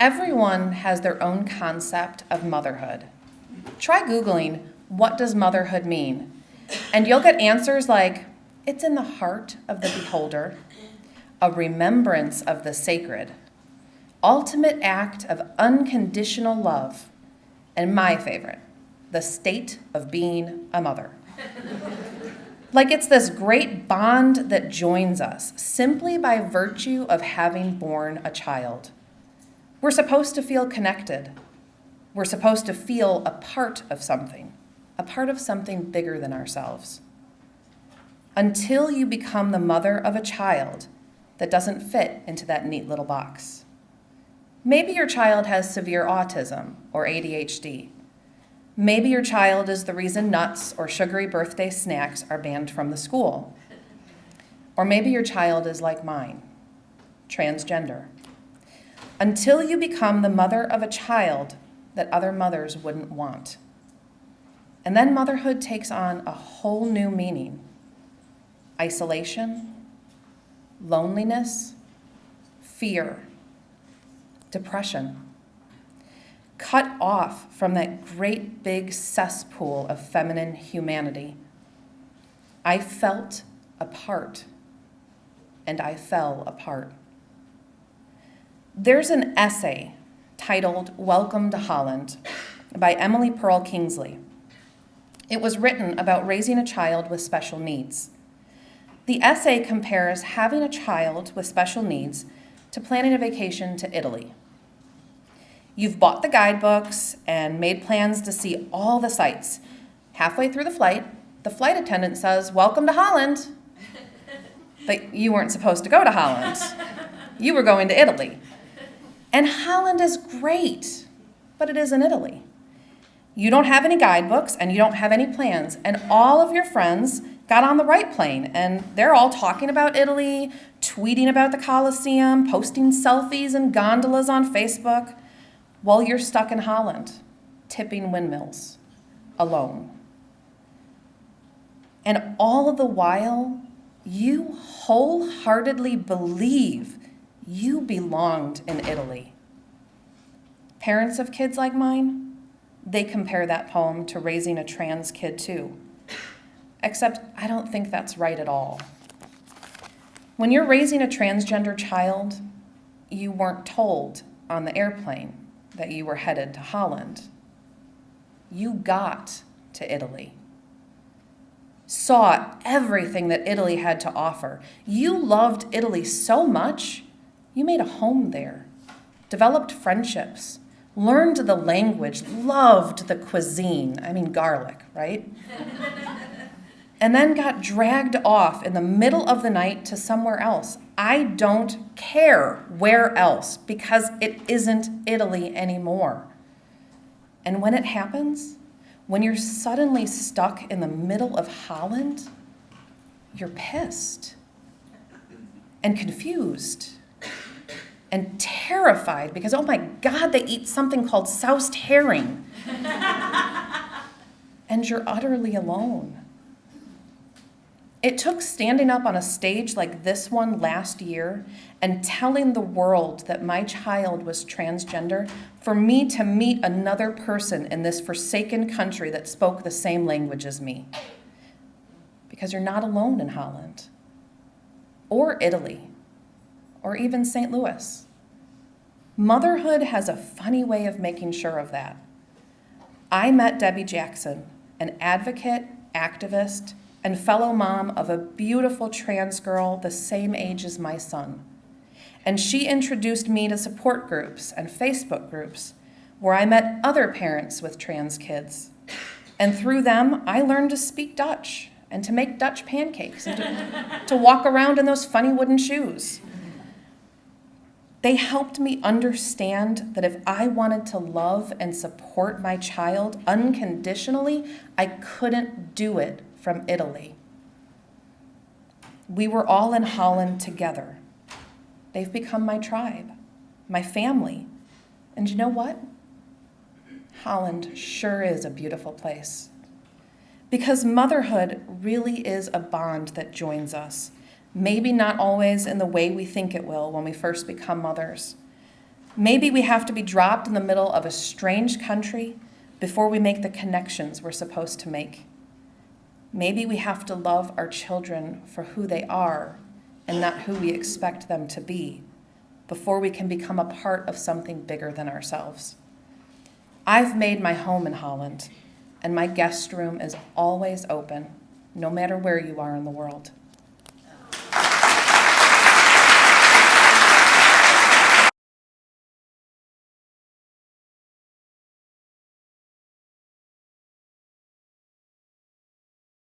Everyone has their own concept of motherhood. Try Googling, what does motherhood mean? And you'll get answers like, it's in the heart of the beholder, a remembrance of the sacred, ultimate act of unconditional love, and my favorite, the state of being a mother. Like it's this great bond that joins us simply by virtue of having born a child. We're supposed to feel connected. We're supposed to feel a part of something bigger than ourselves. Until you become the mother of a child that doesn't fit into that neat little box. Maybe your child has severe autism or ADHD. Maybe your child is the reason nuts or sugary birthday snacks are banned from the school. Or maybe your child is like mine, transgender. Until you become the mother of a child that other mothers wouldn't want. And then motherhood takes on a whole new meaning. Isolation, loneliness, fear, depression. Cut off from that great big cesspool of feminine humanity. I felt apart, and I fell apart. There's an essay titled Welcome to Holland by Emily Perl Kingsley. It was written about raising a child with special needs. The essay compares having a child with special needs to planning a vacation to Italy. You've bought the guidebooks and made plans to see all the sights. Halfway through the flight attendant says, "Welcome to Holland." But you weren't supposed to go to Holland. You were going to Italy. And Holland is great, but it isn't Italy. You don't have any guidebooks and you don't have any plans, and all of your friends got on the right plane, and they're all talking about Italy, tweeting about the Colosseum, posting selfies and gondolas on Facebook, while you're stuck in Holland, tipping windmills, alone. And all the while, you wholeheartedly believe you belonged in Italy. Parents of kids like mine, they compare that poem to raising a trans kid too. Except I don't think that's right at all. When you're raising a transgender child, you weren't told on the airplane that you were headed to Holland. You got to Italy. Saw everything that Italy had to offer. You loved Italy so much, you made a home there, developed friendships, learned the language, loved the cuisine, garlic, right? And then got dragged off in the middle of the night to somewhere else. I don't care where else, because it isn't Italy anymore. And when it happens, when you're suddenly stuck in the middle of Holland, you're pissed and confused and terrified because, oh my God, they eat something called soused herring. And you're utterly alone. It took standing up on a stage like this one last year and telling the world that my child was transgender for me to meet another person in this forsaken country that spoke the same language as me. Because you're not alone in Holland, or Italy, or even St. Louis. Motherhood has a funny way of making sure of that. I met Debbie Jackson, an advocate, activist, and fellow mom of a beautiful trans girl the same age as my son. And she introduced me to support groups and Facebook groups where I met other parents with trans kids. And through them, I learned to speak Dutch and to make Dutch pancakes and to walk around in those funny wooden shoes. They helped me understand that if I wanted to love and support my child unconditionally, I couldn't do it from Italy. We were all in Holland together. They've become my tribe, my family. And you know what? Holland sure is a beautiful place. Because motherhood really is a bond that joins us. Maybe not always in the way we think it will when we first become mothers, Maybe we have to be dropped in the middle of a strange country before we make the connections we're supposed to make. Maybe we have to love our children for who they are and not who we expect them to be before we can become a part of something bigger than ourselves. I've made my home in Holland, and my guest room is always open, no matter where you are in the world.